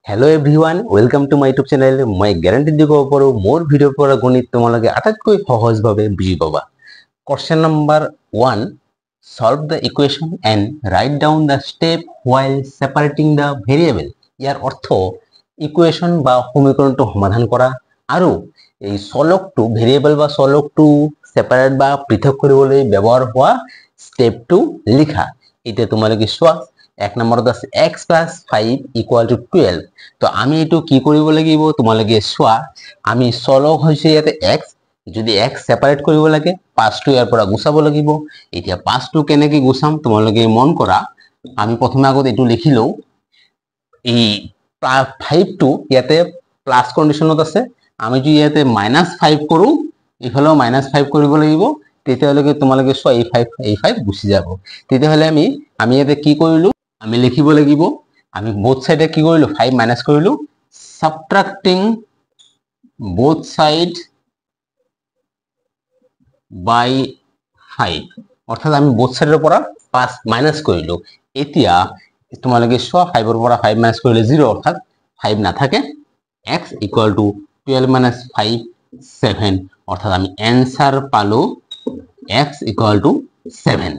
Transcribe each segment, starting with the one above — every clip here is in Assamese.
Hello everyone welcome to my YouTube channel मैं ग्यारंटी দিব পাৰো মোৰ ভিডিঅ'ৰ পৰা গণিত তোমালোকে আটাইতকৈ সহজভাৱে বুজি পাবা question number 1 solve the equation and write down the step while separating the variable ইয়াৰ অৰ্থ ইকুৱেচন বা সমীকৰণটো সমাধান কৰা আৰু এই চলকটো ভেৰিয়েবল বা চলকটো সেপাৰেট বা পৃথক কৰিবলৈ ব্যৱহাৰ হোৱা স্টেপটো লিখা এতিয়া তোমালোকে চোৱা এক নম্বৰত আছে x plus 5 equal to 12 তো আমি এটো কি কৰিব লাগিব তোমালোকে চোৱা আমি চলক হৈছে ইয়াতে x যদি x সেপাৰেট কৰিব লাগে 5 টো ইয়াৰ পৰা গুছাব লাগিব এতিয়া 5 টো কেনেকৈ গুছাম তোমালোকে মন কৰা আমি প্ৰথমে আগত এটো লিখিলো এই 5 টো ইয়াতে প্লাস কন্ডিশনত আছে আমি যদি ইয়াতে -5 কৰো ইফালে -5 কৰিব লাগিব তেতিয়ালৈকে তোমালোকে চোৱা এই 5 গুছি যাব তেতিয়াহলে আমি ইয়াতে কি কৰিলো আমি লিখিব লাগিব আমি both side কি কৰিলো 5 মাইনাস কৰিলো subtracting both side by 5 অৰ্থাৎ আমি both side এৰ পৰা 5 মাইনাস কৰিলো এতিয়া তোমালোকে চোৱা 5 এৰ পৰা 5 মাইনাস কৰিলে 0 অর্থাৎ 5 না থাকে x equal to 12 minus 5 7 অর্থাৎ আমি आंसर পালো x equal to 7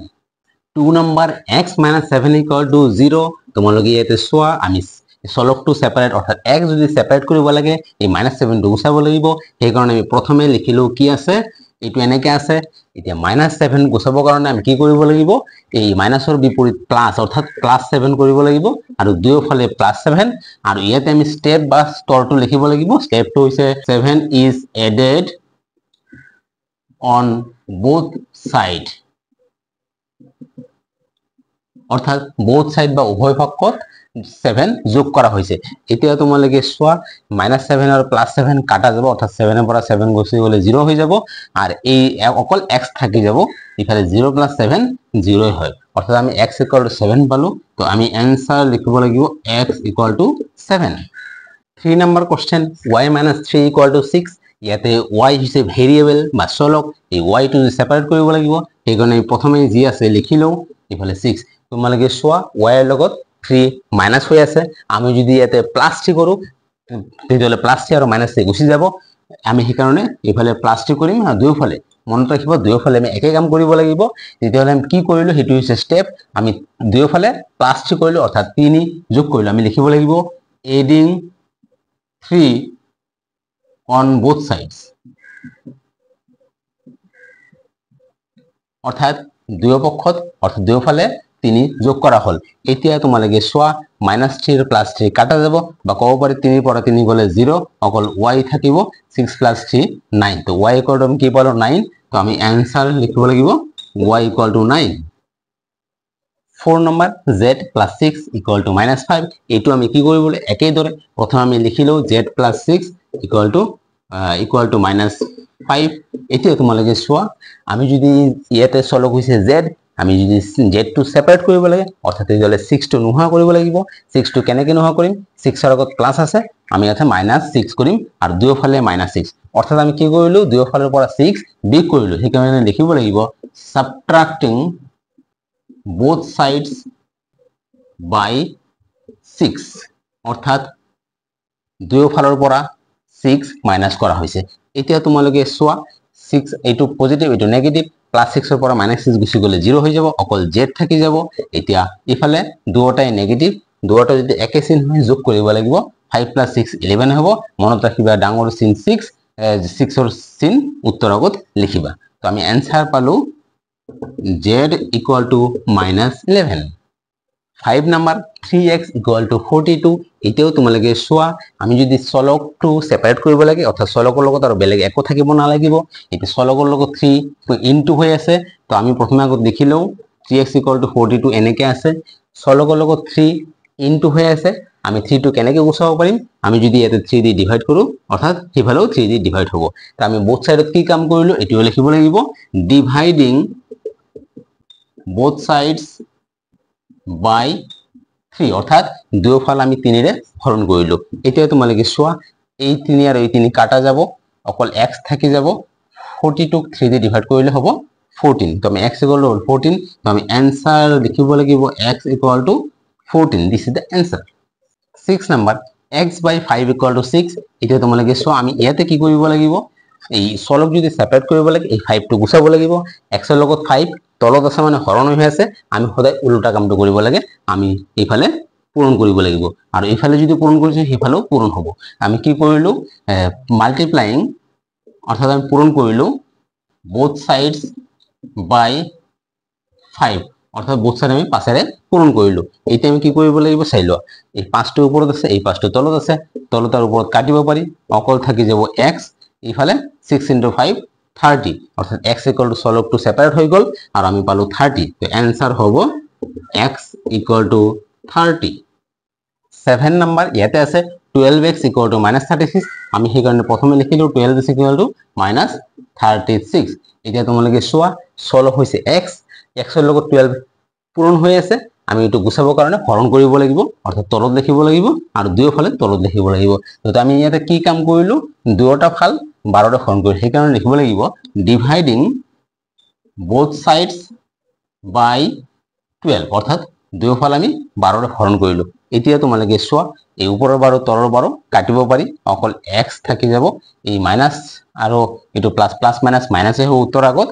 2 number x minus 7 equal to 0 তোমালোকে ইয়াতে চোৱা আমি চলকটো সেপাৰেট অৰ্থাৎ x যদি সেপাৰেট কৰিব লাগে এই -7 টো গুছাব লাগিব সেই কাৰণে আমি প্ৰথমে লিখিলো কি আছে এটো এনেকৈ আছে এতিয়া -7 গুছাবৰ কাৰণে আমি কি কৰিব লাগিব এই মাইনাসৰ বিপৰীত প্লাস অৰ্থাৎ +7 কৰিব লাগিব আৰু দুয়োফালে +7 আৰু ইয়াতে আমি স্টেপ বা স্তৰটো লিখিব লাগিব স্টেপটো হৈছে 7 is added on both side অর্থাৎ both side বা উভয় পক্ষত 7 যোগ করা হয়েছে এতিয়া তোমালোকে চোৱা -7 আৰ +7 কাটা যাব অৰ্থাৎ 7 এৰ পৰা 7 গুছি গলে 0 হৈ যাব আর এই অকল x থাকি যাব এখানে 0 + 7 0 হয় অর্থাৎ আমি x = 7 পালো তো আমি आंसर লিখিব লাগিব x = 7 3 নাম্বার কোশ্চেন y - 3 = 6 ইয়াতে y হিসে ভেরিয়েবল বা চলক এই y টো সেপারেট কৰিব লাগিব এই কাৰণে প্ৰথমে যি আছে লিখিলো ইফালে 6 তোমালোকে চোৱা y এৰ লগত 3 মাইনাস হৈ আছে আমি যদি ইয়াতে +3 কৰো তেতিয়ালে +3 আৰু -3 গুছি যাব আমি সেই কাৰণে ইফালে +3 কৰিম আৰু দুয়োফালে মনত ৰাখিব দুয়োফালে আমি একে কাম কৰিব লাগিব তেতিয়ালে আমি কি কৰিলো হেতু হৈছে স্টেপ আমি দুয়োফালে +3 কৰিলো অৰ্থাৎ 3 যোগ কৰিলো আমি লিখিব লাগিব adding 3 on both sides অর্থাৎ দুয়ো পক্ষত অর্থাৎ দুয়োফালে 3 যোগ করা হল এতিয়া তোমালোকে চোৱা -3 আৰ +3 কাটা যাব বা কব পাৰি 3 পৰা 3 গলে 0 অকল y থাকিব 6 + 3 9 তো y = কি পালো 9 তো আমি आंसर লিখিব লাগিব y = 9 4 নম্বৰ z + 6 = -5 এটো আমি কি কৰিব বলে একই দৰে প্ৰথমে আমি লিখিলো z + 6 equal to -5 এতিয়া তোমালোকে চোৱা আমি যদি ইয়াতে চলক হৈছে z আমি যদি z টো সেপাৰেট কৰিব লাগে অৰ্থাৎ এজলে 6 টো নোহোৱা কৰিব লাগিব 6 টো কেনেকৈ নোহোৱা কৰিম 6 এৰ আগত প্লাস আছে আমি ইয়াতে -6 কৰিম আৰু দুয়োফালে -6 অৰ্থাৎ আমি কি কৰিলো দুয়োফালৰ পৰা 6 বিয়োগ কৰিলো সেই কাৰণে লিখিব লাগিব subtracting both sides by 6 অৰ্থাৎ দুয়োফালৰ পৰা 6 মাইনাস কৰা হয়েছে এতিয়া তোমালোকে চোৱা 6 এটো পজিটিভ এটো নেগেটিভ +6 এৰ পৰা -6 গুছি গলে 0 হৈ যাব অকল z থাকি যাব এতিয়া ইফালে দুটাই নেগেটিভ দুটা যদি একে চিন হয় যোগ কৰিব লাগিব 5 + 6 11 হ'ব মনত ৰাখিবা ডাঙৰ চিন 6 6 এৰ চিন উত্তৰ আগত লিখিবা তো আমি आंसर পালো z = -11 5 নাম্বার 3x = 42 এটাও তোমালোকে চোৱা আমি যদি চলকটো সেপাৰেট কৰিব লাগে অৰ্থাৎ চলকৰ লগত আৰু বেলেগ একো থাকিব না লাগিব এটি চলকৰ লগত 3 ইনটু হৈ আছে তো আমি প্ৰথমে আগত দেখিলো 3x = 42 এনেকে আছে চলকৰ লগত 3 ইনটু হৈ আছে আমি 3 টো কেনেকৈ গুছাব পাৰিম আমি যদি এতে 3 দি ডিভাইড কৰো অর্থাৎ হিফালেও 3 দি ডিভাইড হ'ব তো আমি both সাইডত কি কাম কৰিলো এটিও লিখিব লাগিব ডিভাইডিং both sides by 3 অৰ্থাৎ দুয়োফাল আমি 3 ৰে হৰণ কৰিলো এতিয়া তোমালোকে চোৱা এই 3 আৰু এই 3 কাটা যাব অকল x থাকি যাব 42 3 দি ডিভাইড কৰিলে হ'ব 14 তো আমি x = 14 তো আমি आंसर লিখিব লাগিব x = 14 this is the answer 6 number x by 5 equal to 6 এতিয়া তোমালোকে সো আমি ইয়াতে কি কৰিব লাগিব এই সলক যদি সেপাৰেট কৰিব লাগে এই 5 টো গুছাব লাগিব x এৰ লগত 5 তলত আছে মানে হৰণ হৈ আছে আমি সদায় উল্টা কামটো কৰিব লাগে আমি এইফালে পূৰণ কৰিব লাগিব আৰু এইফালে যদি পূৰণ কৰিছো সেইফালেও পূৰণ হ'ব আমি কি কৰিলো মাল্টিপ্লাইং অৰ্থাৎ আমি পূৰণ কৰিলো both sides by 5 অৰ্থাৎ both side আমি 5 এৰে পূৰণ কৰিলো এতিয়া আমি কি কৰিব লাগিব চাই লোৱা এই 5 টো ওপৰত আছে এই 5 টো তলত আছে তলত আৰু ওপৰত কাটিব পাৰি অকল থাকি যাব x ইফালে 6 into 5 30 অৰ্থাৎ x equal to solve to separate হৈ গল আৰু আমি পালো 30 তো आंसर হ'ব x equal to 30 7 নাম্বার ইয়াতে আছে 12x equal to -36 আমি সেই কাৰণে প্ৰথমে লিখিলো 12x equal to -36 এতিয়া তোমালোকে চোৱা সলভ হৈছে x x এৰ লগত 12 পূৰণ হৈ আছে আমি এটো গুছাবৰ কাৰণে হৰণ কৰিব লাগিব অৰ্থাৎ তলত লিখিব লাগিব আৰু দুয়োফালে তলত লিখিব লাগিব তো আমি ইয়াতে কি কাম কৰিলো দুয়োটা ফাল 12 ৰে হৰণ কৰি সেই কাৰণে লিখিব লাগিব ডিভাইডিং both sides by 12 অৰ্থাৎ দুয়োফাল আমি 12 ৰে হৰণ কৰিলো এতিয়া তোমালোকে চোৱা এই ওপৰৰ 12 তলৰ 12 কাটিব পাৰি অকল x থাকি যাব এই মাইনাস আৰু এটো প্লাস প্লাস মাইনাস মাইনাস এ উত্তৰ আগত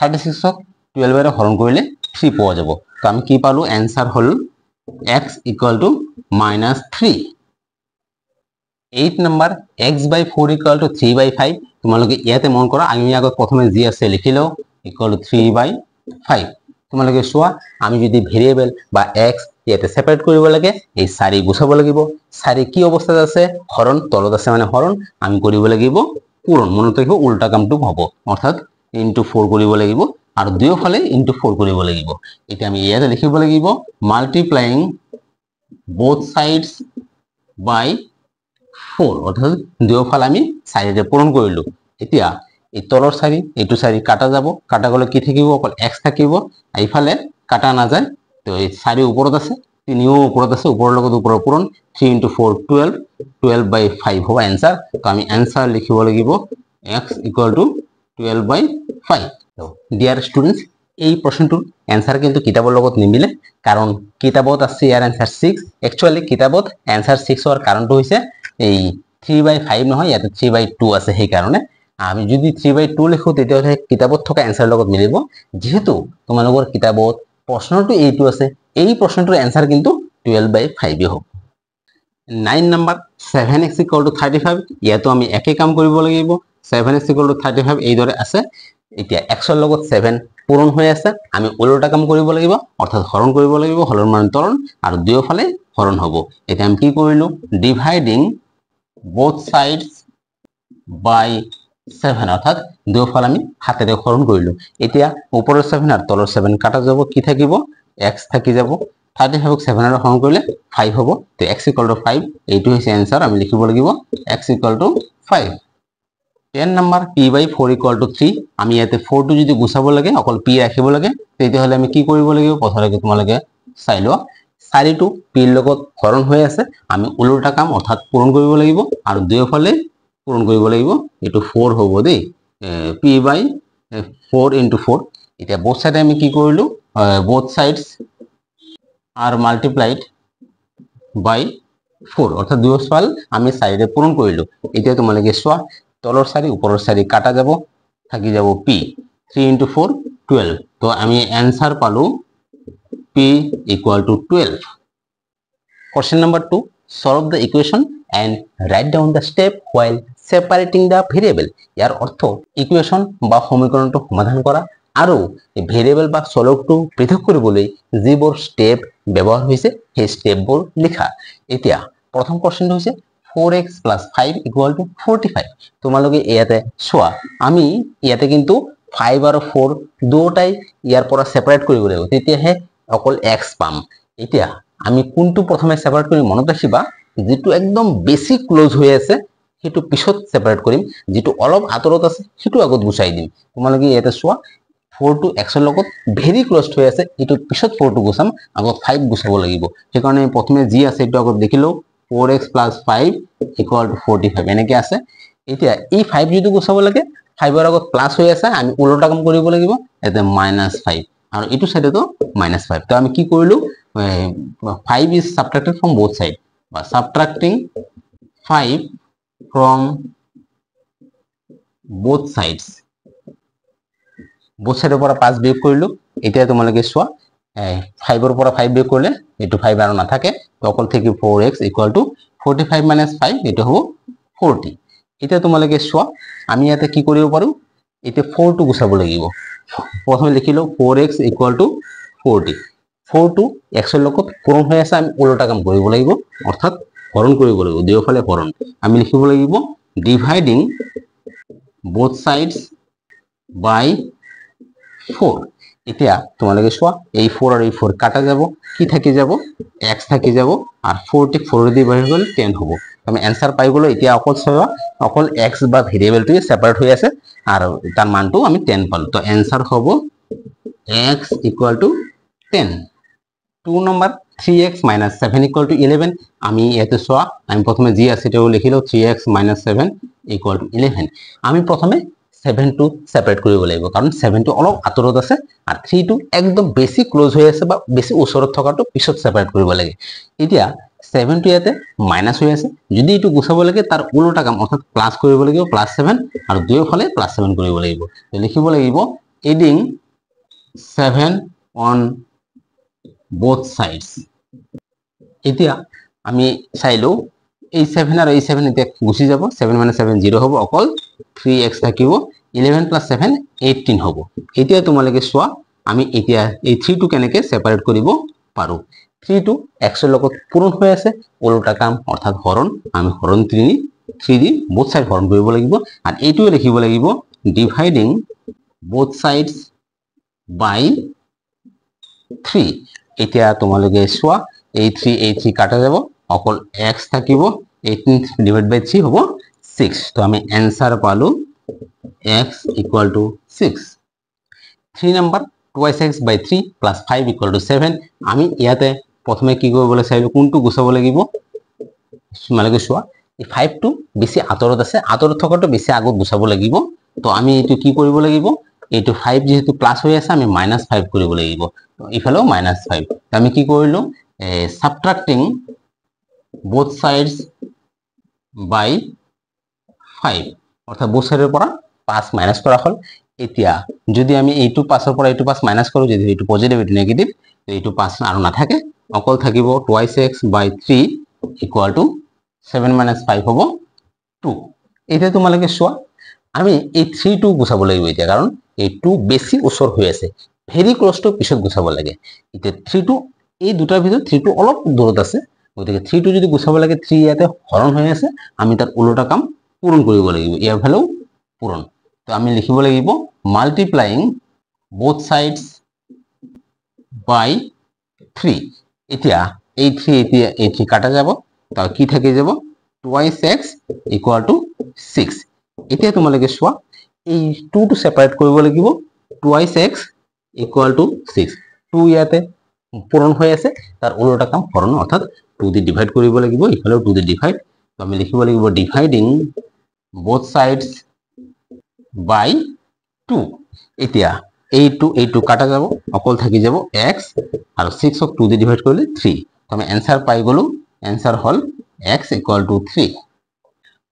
36 ক 12 ৰে হৰণ কৰিলে 3 পোৱা যাব তো আমি কি পালো answer hall x equal to -3 8 number x by 4 equal to 3 by 5 তোমালোকে ইয়াতে মন কৰা আমি আগত প্ৰথমে যি আছে লিখিলো equal to 3 by 5 তোমালোকে চোৱা আমি যদি ভেৰিয়েবল বা x ইয়াতে সেপাৰেট কৰিব লাগে এই 4 গুছাব লাগিব 4 কি অৱস্থাত আছে হৰণ তলত আছে মানে হৰণ আমি কৰিব লাগিব পূৰণ মনত ৰাখিব উল্টা কামটো হ'ব অৰ্থাৎ into 4 কৰিব লাগিব আৰু দুয়োফালে into 4 কৰিব লাগিব এতিয়া আমি ইয়াতে লিখিব লাগিব মাল্টিপ্লাইং both sides by 4 অর্থাৎ দুয়োফাল আমি 4 ৰে পূৰণ কৰিলো এতিয়া এই তলৰ 4 এইটো 4 কাটা যাব কাটা গলে কি থাকিব অকল x থাকিব এইফালে কাটা না যায় তো এই 4 ওপৰত আছে 3ও ওপৰত আছে ওপৰৰ লগত ওপৰৰ পূৰণ 3 into 4 12 12 by 5 হ'ব आंसर তো আমি आंसर লিখিব লাগিব x equal to 12 by 5 তো ডিয়ার স্টুডেন্টস এই প্ৰশ্নটোৰ आंसर কিন্তু কিতাবৰ লগত নিমিলে কাৰণ কিতাবত আছে ইয়াৰ आंसर 6 একচুয়ালি কিতাবত आंसर 6 হোৱাৰ কাৰণটো হৈছে এই 3 by 5 নহয় ইয়াতে 3 by 2 আছে সেই কাৰণে আমি যদি 3 by 2 লিখো তেতিয়াহলে কিতাবত থকা आंसर লগত মিলিব যেহেতু তোমালোকৰ কিতাবত প্ৰশ্নটো এইটো আছে এই প্ৰশ্নটোৰ आंसर কিন্তু 12 by 5 হ'ব 9 নাম্বাৰ 7x equal to 35 ইয়াতো আমি একে কাম কৰিব লাগিব 7x equal to 35 এই দৰে আছে এতিয়া x এৰ লগত 7 পূৰণ হৈ আছে আমি উল্টা কাম কৰিব লাগিব অৰ্থাৎ হৰণ কৰিব লাগিব হৰৰ মান তৰণ আৰু দুয়োফালে হৰণ হ'ব এতিয়া আমি কি কৰিলো ডিভাইডিং both sides by 7 অৰ্থাৎ দুয়োফাল আমি হাতেৰে হৰণ কৰিলো এতিয়া ওপৰৰ 7 আৰু তলৰ 7 কাটা যাব কি থাকিব x থাকি যাব 35 ক 7 ৰে হৰণ কৰিলে 5 হ'ব তো x equal to 5 এইটো হৈছে आंसर আমি লিখিব লাগিব x equal to 5 10 number p by 4 equal to 3 আমি ইয়াতে 4 টো যদি গুছাব লাগে অকল p ৰাখিব লাগে তেতিয়াহলে আমি কি কৰিব লাগিব প্ৰথমে তোমালোকে চাই লোৱা 4 টো p ৰ লগত হৰণ হৈ আছে আমি উল্টা কাম অৰ্থাৎ পূৰণ কৰিব লাগিব আৰু দুয়োফালে পূৰণ কৰিব লাগিব এটো 4 হ'ব দেই p by 4 into 4 এতিয়া both side আমি কি কৰিলো both sides are multiplied by 4 অৰ্থাৎ দুয়োফাল আমি 4 ৰে পূৰণ কৰিলো এতিয়া তোমালোকে চোৱা তলৰ 4 ওপৰৰ 4 কাটা যাব থাকি যাব p 3 into 4 12 তো আমি आंसर পালো p equal to 12 question number 2 solve the equation and write down the step while separating the variable ইয়াৰ অৰ্থ ইকুৱেচন বা সমীকৰণটো সমাধান কৰা আৰু ভেৰিয়েবল বা চলকটো পৃথক কৰিবলৈ যিবোৰ স্টেপ ব্যৱহাৰ হৈছে সেই স্টেপবোৰ লিখা এতিয়া প্ৰথম কোৱেশ্চনটো হৈছে 4x + 5 = 45 তোমালোকে ইয়াতে চোৱা আমি ইয়াতে কিন্তু 5 আৰু 4 দুটাই ইয়াৰ পৰা সেপাৰেট কৰিব লাগিব তেতিয়াহে অকল x পাম এতিয়া আমি কোনটো প্ৰথমে সেপাৰেট কৰিম মনত ৰাখিবা যেটো একদম বেসিক ক্লোজ হৈ আছে হেতু পিছত সেপাৰেট কৰিম যেটো অলপ আতৰত আছে হেতু আগত গুছাই দিম তোমালোকে ইয়াতে চোৱা 4 to x এর লগত ভেরি ক্লোজ হৈ আছে এটো পিছত 4 to গুছাম আগত 5 গুছাব লাগিব সেই কাৰণে প্ৰথমে জি আছে এটো আগত দেখিলো 4x + 5 = 45 এনেকে আছে এতিয়া এই 5 যদি গুছাব লাগে 5 এর আগত প্লাস হৈ আছে আমি উল্টা কাম কৰিব লাগিব এতে -5 আৰু এটো সাইডে তো -5 তো আমি কি কৰিলো 5 is subtracted from both side বা subtracting 5 from both sides পৰা 5 বিয়োগ কৰিলো এতিয়া তোমালোকে চোৱা 5 ৰ পৰা 5 বিয়োগ কৰিলে এটো 5 আৰু নাথাকে তো অকল থাকি 4x = 45 - 5 এটো হ'ব 40 এতিয়া তোমালোকে চোৱা আমি ইয়াতে কি কৰিব পাৰো এতে 4 টো গুছাব লাগিব প্ৰথমে লিখিলো 4x = 40 4 টো x ৰ লগত পূৰণ হৈ আছে আমি উল্টা কাম কৰিব লাগিব অৰ্থাৎ হৰণ কৰিব লাগিব দুয়োফালে হৰণ আমি লিখিব লাগিব ডিভাইডিং both sides by 4 এতিয়া তোমালোকে চোৱা এই 4 আৰু এই 4 কাটা যাব কি থাকি যাব x থাকি যাব আর 40 4 দিয়ে ভাগ হলে 10 হ'ব আমি आंसर পাই গলো এতিয়া অকল x বা ভেরিয়েবলটি সেপারেট হৈ আছে আর তার মানটো আমি 10 পালো তো आंसर হ'ব x = 10 2 number 3x - 7 = 11 আমি এতে সোয়া আমি প্রথমে জি আছে এটাও লিখিলো 3x - 7 = 11 আমি প্রথমে 7 টো সেপারেট কৰিব লাগিব কাৰণ 7 টো অলপ আতৰত আছে আৰ 3 টো একদম বেছি ক্লোজ হৈ আছে বা বেছি ওচৰত থকাটো পিছত সেপাৰেট কৰিব লাগে এতিয়া 7 টো ইয়াতে মাইনাস হৈ আছে যদি এটো গুছাব লাগে তাৰ উল্টা কাম অৰ্থাৎ প্লাস কৰিব লাগিব +7 আৰু দুয়োফালে +7 কৰিব লাগিব তো লিখিব লাগিব এডিং 7 on both sides এতিয়া আমি চাইলো এই 7 আর এই 7 এতিয়া গুছি যাব 7 - 7 0 হ'ব অকল 3x থাকিব 11 + 7 18 হ'ব এতিয়া তোমালোকে চোৱা আমি এতিয়া এই 3 টো কেনেকে সেপাৰেট কৰিব পাৰো 3 টো x ৰ লগত পূৰণ হৈ আছে উল্টা কাম অৰ্থাৎ হৰণ আমি হৰণ 3 দি both side হৰণ কৰিব লাগিব আর এইটোও লিখিব লাগিব ডিভাইডিং both sides by 3 এতিয়া তোমালোকে চোৱা এই 3 কাটা যাব অকল x থাকিব 18 / 3 হ'ব 6 তো আমি आंसर পালো x = 6 3 নাম্বার 2x / 3 + 5 = 7 আমি ইয়াতে প্রথমে কি কৰিবলৈ চাইলো কোনটো গুছাব লাগিব তোমালোকে চোৱা এই 5 টো বেছি আতৰত আছে আতৰত থকাটো বেছি আগত গুছাব লাগিব তো আমি এটো কি কৰিব লাগিব এইটো 5 যেহেতু প্লাস হৈ আছে আমি -5 কৰিব লাগিব তো ইফালেও -5 তো আমি কি কৰিলো সাবট্ৰাক্টিং both sides by 5 অৰ্থাৎ both সাইডেৰ পৰা 5 মাইনাস কৰা হল এতিয়া যদি আমি এইটো 5 ৰ পৰা এইটো 5 মাইনাস কৰো যদি এইটো পজিটিভ এটো নেগেটিভ তো এইটো 5 আৰু না থাকে অকল থাকিব 2x / 3 = 7 - 5 হ'ব 2 এতিয়া তোমালোকে চোৱা আমি এই 3 টো গুছাব লাগিব এতিয়া কাৰণ এই 2 বেছি ওচৰ হৈ আছে ভেৰি ক্লোজ টু পিছত গুছাব লাগে এতিয়া 3 টো এই দুটাৰ ভিতৰত 3 টো অলপ দূৰত আছে গতিকে 3 টো যদি গুছাব লাগে 3 ইয়াতে হৰণ হৈ আছে আমি তাৰ উল্টা কাম পূৰণ কৰিব লাগিব ইয়াৰ ভ্যালু পূরণ তো আমি লিখিব লাগিব মাল্টিপ্লাইং both sides by 3 এতিয়া এই 3 এতিয়া এই 3 কাটা যাব তো কি থাকি যাব 2x = 6 এতিয়া তোমালোকে চোৱা এই 2 টো সেপাৰেট কৰিব লাগিব 2x = 6 2 ইয়াতে পূৰণ হৈ আছে তাৰ উল্টা কাম হৰণ অৰ্থাৎ 2 দি ডিভাইড কৰিব লাগিব ইফালেও 2 দি ডিভাইড তো আমি লিখিব লাগিব ডিভাইডিং both sides by 2 এতিয়া এই 2 কাটা যাব অকল থাকি যাব x আর 6 ক 2 দি ডিভাইড কৰিলে 3 তো আমি आंसर পাই গলো आंसर হল x = 3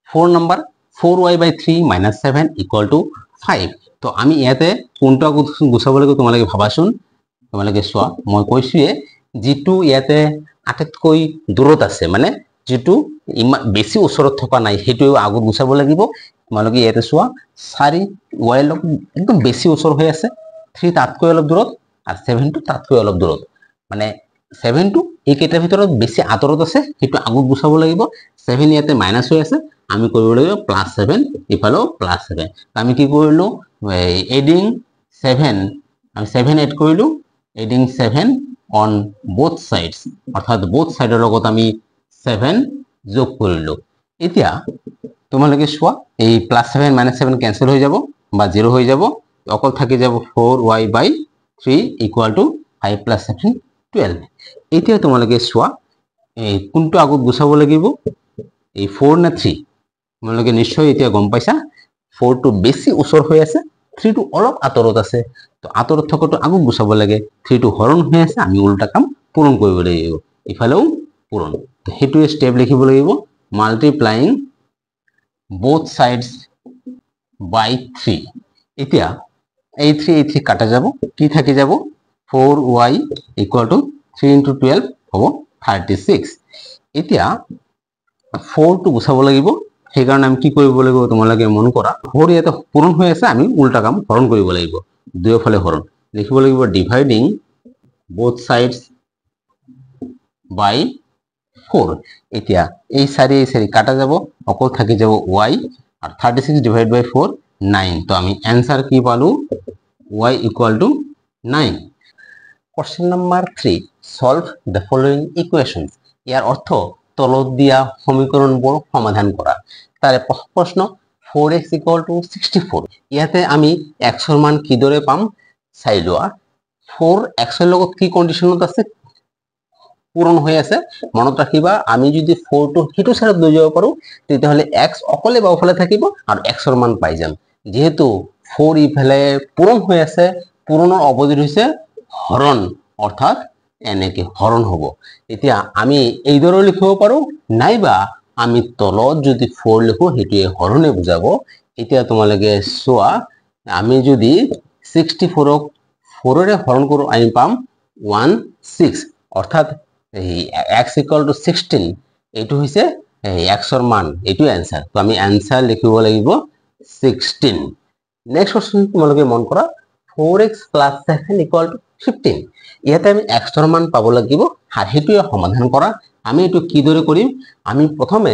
4 নাম্বার 4y / 3 - 7 = 5 তো আমি ইয়াতে কোনটা গুছাব লাগিব তোমালোকে ভাবাচোন তোমালোকে চোৱা মই কৈছোয়ে যেটো ইয়াতে আটাইতকৈ দূৰত আছে মানে যেটো বেছি ওচৰত থকা নাই হেটো আগত গুছাব লাগিব তোমালোকে ইয়াতে চোৱা 4 y লক একদম বেছি ওচৰ হৈ আছে 3 তাতকৈ অলপ দূৰত আৰ 7 টো তাতকৈ অলপ দূৰত মানে 7 টো এই কেইটাৰ ভিতৰত বেছি আতৰত আছে হেটো আগত গুছাব লাগিব 7 ইয়াতে মাইনাস হৈ আছে আমি কৰিব লাগিব +7 ইফালো +7 আমি কি কৰিলো এডিং 7 আমি 7 এড কৰিলো এডিং 7 on both sides অৰ্থাৎ both সাইডৰ লগত আমি 7 যোগ কৰিলো এতিয়া তোমালোকে চোৱা এই +7 - 7 ক্যান্সেল হৈ যাব বা 0 হৈ যাব অকল থাকি যাব 4y / 3 = 5 + 7 12 এতিয়া তোমালোকে চোৱা এই কোনটো আগত গুছাব লাগিব এই 4 না 3 তোমালোকে নিশ্চয় এতিয়া গম পাইছা 4 টো বেছি ওচৰ হৈ আছে 3 টো অলপ আতৰত আছে তো আতৰত থকাটো আগত গুছাব লাগে 3 টো হৰণ হৈ আছে আমি উল্টা কাম পূৰণ কৰিব লাগিব ইফালেও পূৰণ তো হেতু স্টেপ লিখিব লাগিব মাল্টিপ্লাইং বোথ সাইডস বাই 3 এতিয়া এই 3 কাটা যাব কি থাকি যাব 4y ইকুয়াল টু 3 into 12 হ'ব 36 এতিয়া 4 টো গুছাব লাগিব সেই কাৰণে আমি কি কৰিব লাগিব তোমালোকে মন কৰা 4 ইয়াতে পূৰণ হৈ আছে আমি উল্টা কাম হৰণ কৰিব লাগিব দুয়োফালে হৰণ লিখিব লাগিব ডিভাইডিং both sides by 4 এতিয়া এই সারি কাটা যাব অকল থাকি যাব y আর 36 ডিভাইড বাই 4 9 তো আমি आंसर কি পালু y equal to 9 question number 3 solve the following equations ইয়ার অর্থ তলত দিয়া সমীকৰণবোৰ সমাধান কৰা তাৰে প্ৰশ্ন 4x equal to 64 ইয়াতে আমি x ৰ মান কি দৰে পাম চাই লোৱা 4x ৰ লগত কি কন্ডিশনত আছে পূৰণ হৈ আছে মনত ৰাখিবা আমি যদি 4 টো হিটো সাইডত লৈ যাব পাৰো তেতিয়াহলে x অকলে বাওফালে থাকিব আৰু x ৰ মান পাই যাম যেহেতু 4 ইফালে পূৰণ হৈ আছে পূৰণৰ অপোজিট হৈছে হৰণ অৰ্থাৎ এনেকে হৰণ হ'ব এতিয়া আমি এই দৰে লিখিব পাৰো নাইবা আমি তলত যদি 4 লিখো হেতুয়ে হৰণে বুজাব এতিয়া তোমালকে সোয়া আমি যদি 64 ক 4 ৰে হৰণ কৰো আমি পাম 16 অৰ্থাৎ x equal to 16 এইটো হৈছে x ৰ মান এইটো आंसर তো আমি आंसर লিখিব লাগিব 16 নেক্সট কোশ্চেন তোমালকে মন কৰা 4x plus 7 equal to 15 ইয়াতে আমি x ৰ মান পাব লাগিব আৰ হেতুয়ে সমাধান কৰা আমি এটো কি দৰে কৰিম আমি প্ৰথমে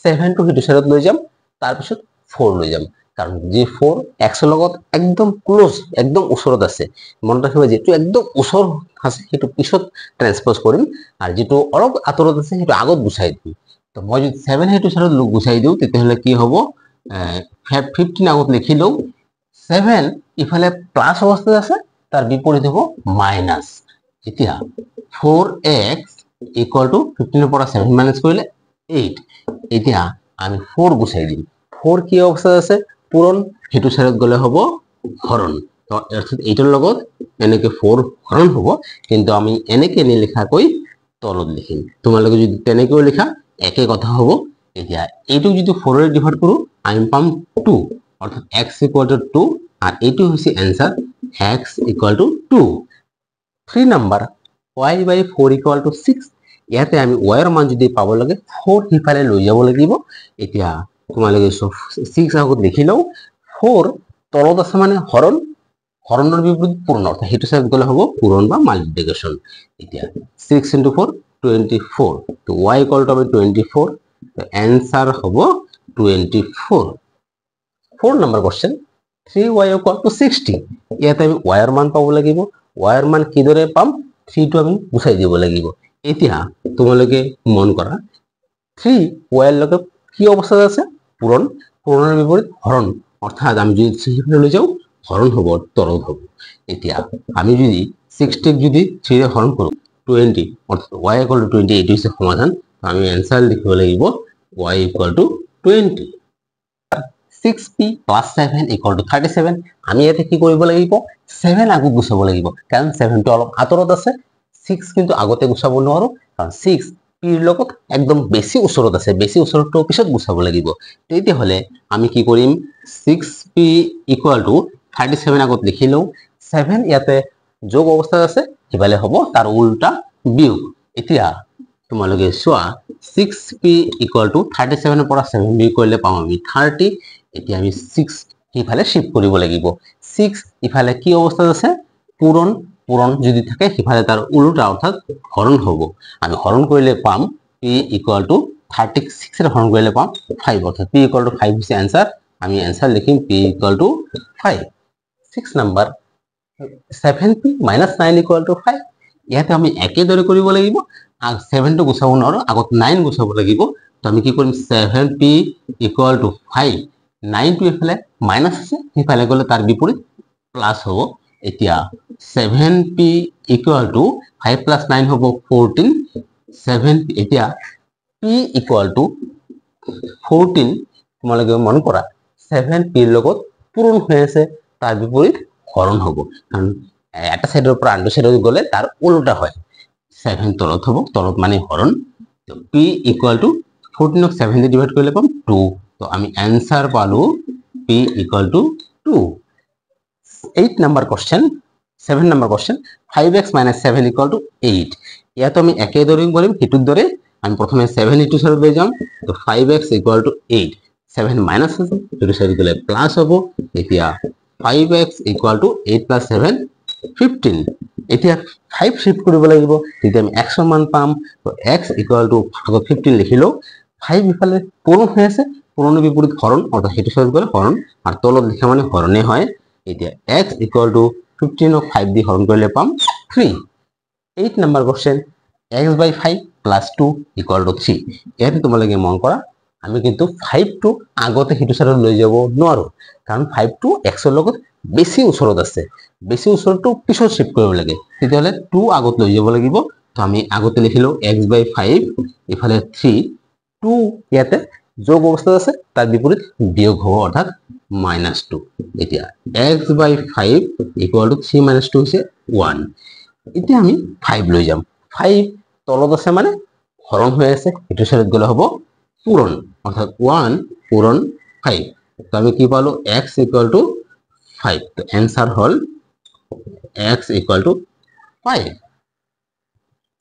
7 টো হিটো সাইডত লৈ যাম তাৰ পিছত 4 লৈ যাম কাৰণ যে 4 x ৰ লগত একদম ক্লোজ একদম ওচৰত আছে মন ৰাখিবা যেটো একদম ওচৰ আছে হেতু পিছত ট্ৰান্সপোজ কৰিম আৰ যেটো অলপ আতৰত আছে হেতু আগত গুছাই দিম তো মই যদি 7 হেতু সাইডত গুছাই দিও তেতিয়াহলে কি হ'ব 15 আগত লিখিলো 7 ইফালে প্লাস অবস্থাত আছে তার বিপরীত হ'ব মাইনাস এতিয়া 4x equal to 15 এর পৰা 7 মাইনাস কৰিলে 8 এতিয়া আমি 4 গুছাই দিম 4 কি অবস্থাত আছে পূরণ হেতু সাইডত গলে হ'ব হৰণ তো অৰ্থাৎ এইটোৰ লগত এনেকে 4 হৰণ হ'ব কিন্তু আমি এনেকে নি লেখা কই তলত লিখিম তোমালোকে যদি তেনেকৈ লেখা একে কথা হ'ব এতিয়া এইটো যদি 4 ৰে ডিভাইড কৰো আমি পাম 2 অর্থাৎ x equal to 2 আর এইটো হৈছে answer x equal to 2 3 number y by 4 equal to 6 ইয়াতে আমি y ৰ মান যদি পাব লাগে 4 হিফালে লৈ যাব লাগিব এতিয়া তোমালোকে 6 আগত লিখি লও 4 তলত আছে মানে হৰণ হৰণৰ বিপৰীত পূৰণ অৰ্থাৎ হেতু সাইড গলে হ'ব পূৰণ বা মাল্টিপ্লিকেশন এতিয়া 6 into 4 24 তো y equal to 24 তো आंसर হ'ব 24 4 number question 3y equal to 60 ইয়াতে আমি y ৰ মান পাব লাগিব y ৰ মান কি দৰে পাম 3 টো আমি গুছাই দিব লাগিব এতিয়া তোমালোকে মন কৰা 3 y ৰ লগত কি অৱস্থাত আছে পূৰণ পূৰণৰ বিপৰীত হৰণ অৰ্থাৎ আমি যদি 3 লৈ যাও হৰণ হ'ব তলত হ'ব এতিয়া আমি যদি 60 ক যদি 3 ৰে হৰণ কৰো 20 অৰ্থাৎ y equal to 20 এইটো হৈছে সমাধান আমি आंसर লিখিব লাগিব y equal to 20 6p plus 7 equal to 37 আমি ইয়াতে কি কৰিব লাগিব 7 আগত গুছাব লাগিব কাৰণ 7 টো অলপ আতৰত আছে 6 কিন্তু আগতে গুছাব নোৱাৰো কাৰণ 6 p ৰ লগত একদম বেছি ওচৰত আছে বেছি ওচৰটো পিছত গুছাব লাগিব তেতিয়া হলে আমি কি কৰিম 6p equal to 37 আগত লিখি লও 7 ইয়াতে যোগ অৱস্থাত আছে হিবালে হ'ব তাৰ উল্টা বিয়োগ এতিয়া তোমালোকে সোয়া 6p equal to 37 এৰ পৰা 7 বিয়োগ কৰিলে পাম আমি 30 এতিয়া আমি 6 ইফালে শিফট কৰিব লাগিব 6 ইফালে কি অৱস্থাত আছে পূৰণ পূৰণ যদি থাকে ইফালে তাৰ উল্টা অৰ্থাৎ হৰণ হ'ব আমি হৰণ কৰিলে পাম p equal to 36 এৰ হৰণ কৰিলে পাম 5 অৰ্থাৎ p equal to 5 হৈছে आंसर আমি आंसर লিখিম p equal to 5 6 number 7p minus 9 equal to 5 ইয়াতে আমি একে দৰে কৰিব লাগিব আৰ 7 টো গুছাব নোৱাৰো আগত 9 গুছাব লাগিব তো আমি কি কৰিম 7p equal to 5 9 টো ইফালে মাইনাস আছে ইফালে গলে তাৰ বিপৰীত প্লাস হ'ব এতিয়া 7p equal to 5 plus 9 হ'ব 14 7 এতিয়া p equal to 14 তোমালোকে মন কৰা 7p ৰ লগত পূৰণ হৈ আছে তাৰ বিপৰীত হৰণ হ'ব কাৰণ এটা সাইডৰ পৰা আনটো সাইডত গলে তাৰ উল্টা হয় 7 তলত হ'ব তলত মানে হৰণ তো p equal to 14 7 দিয়ে ডিভাইড করলে পাম 2 তো আমি आंसर পালো p = 2 8 number question 7 number question 5x - 7 = 8 ইয়া তো আমি একে ধরে বলিম হিটুর ধরে আমি প্রথমে 7 ইনটু সাইড দিয়ে যাম তো 5x = 8 7 মাইনাস আছে ইনটু সাইড গলে প্লাস হবে এতিয়া 5x = 8 + 7 15 এতিয়া 5 শিফট কৰিব লাগিব তেতিয়া আমি x ৰ মান পাম তো x = 15 লিখিলো 5 ইফালে পূরণ হৈ আছে পূরণের বিপরীত হরণ অর্থাৎ হেতু সাইড গলে হরণ আর তলত লিখা মানে হরণে হয় এতিয়া x = 15 ক 5 দিয়ে হরণ করলে পাম 3 8 নাম্বার কোশ্চেন x/5 + 2 = 3 ইয়াতে তোমালোকে মন কৰা আমি কিন্তু 5 টো আগতে হেতু সাইড লৈ যাব নোৱাৰো কাৰণ 5 টো x ৰ লগত বেছি ওচৰত আছে বেছি ওচৰটো পিছত শিফট কৰিব লাগে তেতিয়াহলে 2 আগত লৈ যাব লাগিব তো আমি আগতে লিখিলো x/5 ইফালে 3 2 ইয়াতে যোগ অবস্থা আছে তার বিপরীত বিয়োগ হবে অর্থাৎ -2 এতিয়া x/5 = 3 - 2 হইছে 1 এতিয়া আমি 5 লৈ যাম 5 তলত আছে মানে হরণ হৈ আছে এটো সাইড গলে হবে পূরণ অর্থাৎ 1 পূরণ 5 তো আমি কি পালো x = 5 তো आंसर হল x = 5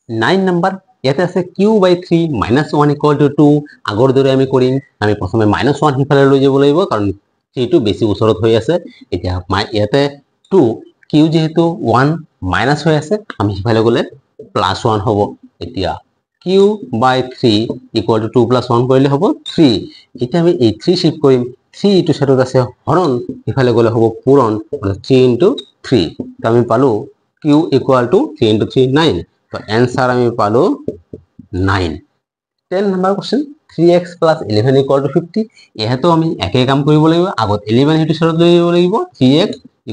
9 নাম্বার ইয়াতে আছে q/3 - 1 = 2 আগৰ দৰে আমি কৰিম আমি প্ৰথমে -1 হিফালে লৈ যাব লাগিব কাৰণ 3 টো বেছি ওচৰত হৈ আছে এতিয়া ইয়াতে 2 q যেহেতু 1 মাইনাস হৈ আছে আমি হিফালে গলে +1 হ'ব এতিয়া q/3 = 2 + 1 কৰিলে হ'ব 3 এতিয়া আমি এই 3 শিফট কৰিম 3 ইটো সাইডত আছে হৰণ হিফালে গলে হ'ব পূৰণ 3 * 3 তো আমি পালো q = 3 * 3 9 तो आंसर আমি পালো 9 10 নাম্বার কোশ্চেন 3x + 11 = 50 এহেতো আমি একে কাম কৰিব লাগিব আগত 11 হেতু সাইডত লৈ যাব লাগিব 3x =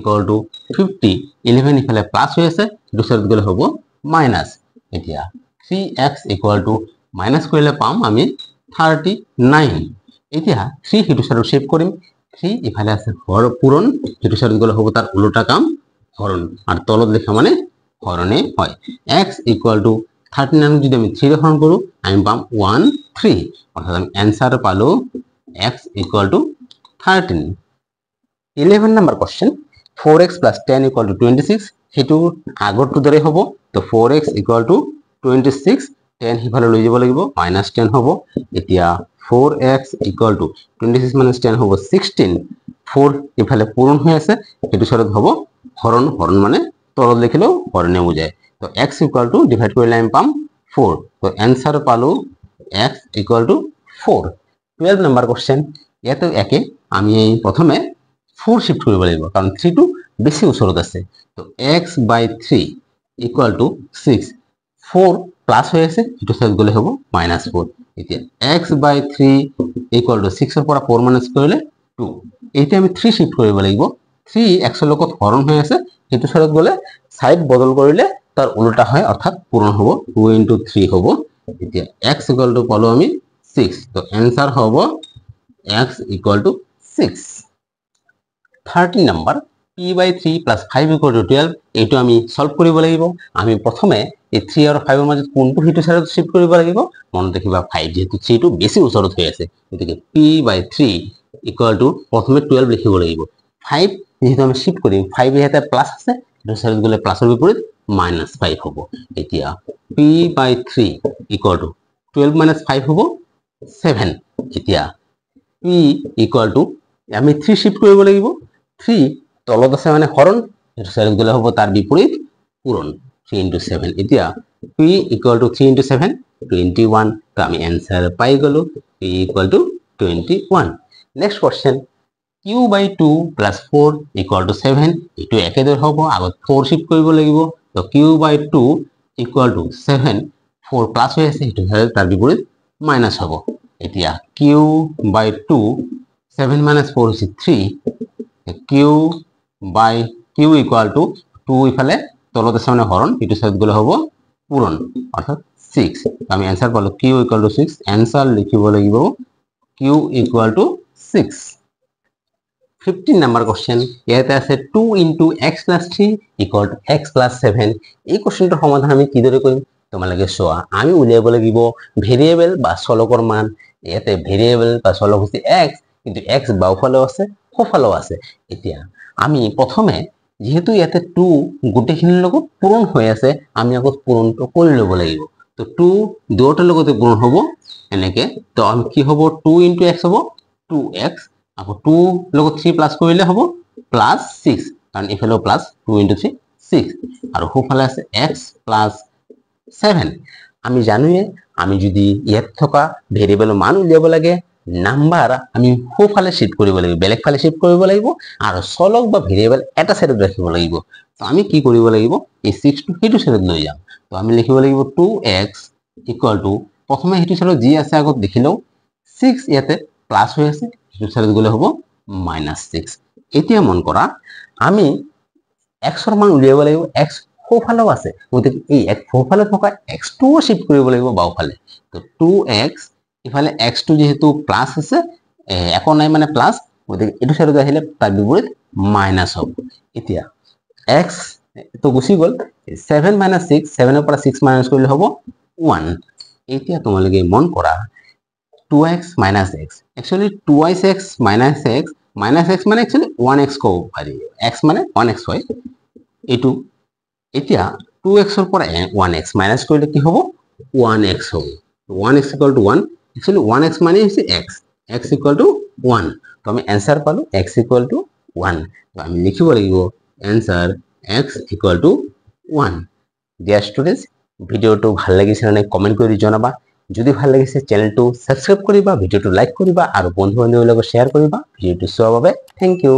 50 11 ইফালে প্লাস হৈ আছে হেতু সাইডত গলে হ'ব মাইনাস এতিয়া 3x = মাইনাস কৰিলে পাম আমি 39 এতিয়া 3 হেতু সাইডত শিফট কৰিম 3 ইফালে আছে হর পূরণ হেতু সাইডত গলে হ'ব তার উল্টা কাম হরণ আর তলত লেখা মানে হরণে হয় x = 39 যদি আমি 3 হরণ করু আমি পাম 1 3 অর্থাৎ আমি आंसर পালো x = 13 11 নাম্বার কোশ্চেন 4x + 10 = 26 হেতু আগৰটো দৰে হ'ব তো 4x = 26 10 হিফালে লৈ যাব লাগিব -10 হ'ব এতিয়া 4x = 26 - 10 হ'ব 16 4 ইফালে পূরণ হৈ আছে হেতু সাইডত হ'ব হরণ হরণ মানে তলত লিখিলেও হরণে বুঝায় তো x = ডিভাইড করলে আমি পাম 4 তো आंसर পালো x = 4 12 নাম্বার কোশ্চেন ইয়াতে একে আমি প্রথমে 4 শিফট কৰিব লাগিব কাৰণ 3 টো বেছি ওচৰত আছে তো x/3 = 6 4 প্লাস হৈ আছে এটো সাইড গলে হ'ব -4 এতিয়া x/3 = 6 ৰ পৰা 4 মাইনাস কৰিলে 2 এইটা আমি 3 শিফট কৰিব লাগিব 3 x ৰ লগত হৰণ হৈ আছে হেতু সাইডত গলে সাইড বদল কৰিলে তার উল্টা হয় অর্থাৎ পূরণ হবে 2 * 3 হবে এতিয়া x = পালো আমি 6 তো आंसर হবে x = 6 13 নাম্বার p/3 + 5 = 12 এইটো আমি সলভ কৰিব লাগিব আমি প্ৰথমে এই 3 আৰু 5 ৰ মাজত কোনটো হেতু সাইডত শিফট কৰিব লাগিব মনত ৰাখিবা 5 যেহেতু 3 টো বেছি ওচৰত হৈ আছে গতিকে p/3 = প্ৰথমে 12 লিখিব লাগিব 5 যেহেতু আমি শিফট কৰিম 5 ইয়াতে প্লাস আছে হেতু সাইডত গলে প্লাসৰ বিপৰীত -5 হ'ব এতিয়া p/3 = 12 - 5 হ'ব 7 এতিয়া p = আমি 3 শিফট কৰিব লাগিব 3 তলত আছে মানে হরণ হেতু সাইডত গলে হ'ব তার বিপরীত পূরণ 3 * 7 এতিয়া p = 3 * 7 21 তো আমি आंसर পাই গলো p = 21 নেক্সট কোশ্চেন q/2 + 4 = 7 এটো একেদৰে হ'ব আগত 4 শিফট কৰিব লাগিব তো q/2 = 7 4 প্লাস হৈ আছে হেতু তার বিপরীত মাইনাস হ'ব এতিয়া q/2 7 - 4 হইছে 3 q = 2 ইফালে তলত আছে মানে হরণ হেতু সাইড গলে হ'ব পূরণ অর্থাৎ 6 আমি आंसर পালো q = 6 आंसर লিখিব লাগিব q = 6 15 নাম্বার কোশ্চেন ইয়াতে আছে 2 * x + 3 = x + 7 এই কোশ্চেনটোৰ সমাধান আমি কিদৰে কৰিম তোমালোকে চোৱা আমি উলিয়াব লাগিব ভেৰিয়েবল বা চলকৰ মান ইয়াতে ভেৰিয়েবল বা চলক হৈছে x, কিন্তু x বাওঁফালেও আছে সোঁফালেও আছে। এতিয়া আমি প্ৰথমে যেহেতু ইয়াতে 2 গোটেইখিনিৰ লগত পূৰণ হৈ আছে, আমি আগত পূৰণটো কৰি ল'ব লাগিব। তো 2 দুয়োটাৰ লগতে পূৰণ হ'ব এনেকে। তো আমি কি হ'ব 2 × x হ'ব 2x, আকৌ 2 লগত 3 প্লাছ কৰিলে হ'ব +6, কাৰণ ইফালেও প্লাছ 2 × 3 6, আৰু সোঁফালে আছে x + 7। আমি জানোৱে আমি যদি ইয়াত থকা ভেৰিয়েবলৰ মান উলিয়াব লাগে, নাম্বাৰ আমি সোঁফালে শিফ্ট কৰিব লাগিব, বেলেগ ফালে শিফ্ট কৰিব লাগিব, আৰু চলক বা ভেৰিয়েবল এটা সাইডত ৰাখিব লাগিব। তো আমি কি কৰিব লাগিব, এই 6 টো সেইটো সাইডত লৈ যাম। তো আমি লিখিব লাগিব 2x = প্ৰথমে সেইটো সাইডত যি আছে আগত লিখি লওঁ, 6 ইয়াতে প্লাছ হৈ আছে, সেইটো সাইডত গ'লে হ'ব -6। এতিয়া মন কৰা আমি x ৰ মান উলিয়াব লাগিব, x সোঁফালেও আছে, গতিকে এই সোঁফালে থকা x টোও শিফ্ট কৰিব লাগিব বাওঁফালে। তো 2x ইফালে x টো যেহেতু প্লাছ আছে, একো নাই মানে প্লাছ, গতিকে এইটো সাইডত আহিলে তাৰ বিপৰীত মাইনাছ হ'ব। এতিয়া x তো গুচি গ'ল, 7 - 6, 7 ৰ পৰা 6 মাইনাছ কৰিলে হ'ব 1। এতিয়া তোমালোকে মন কৰা 2x - x, actually 2x - x, -x মানে একচুয়ালি 1x ক'ব পাৰি, x মানে 1x হয় এইটো। এতিয়া 2x ৰ পৰা 1x মাইনাছ কৰিলে কি হ'ব 1x হ'ব। 1x = 1, একচুয়ালি 1x মানে হৈছে x, x = 1। তো আমি এনসার পালো x = 1। তো আমি লিখিব লাগিব এনসার x = 1। ডিয়ার স্টুডেন্টস, ভিডিওটো ভাল লাগিছে নে কমেন্ট কৰি জনাবা। যদি ভাল লাগিছে চ্যানেলটো সাবস্ক্ৰাইব কৰিবা, ভিডিওটো লাইক কৰিবা, আৰু বন্ধু বান্ধৱীৰ লগত শ্বেয়াৰ কৰিবা। ভিডিওটো চোৱাৰ বাবে থেংক ইউ।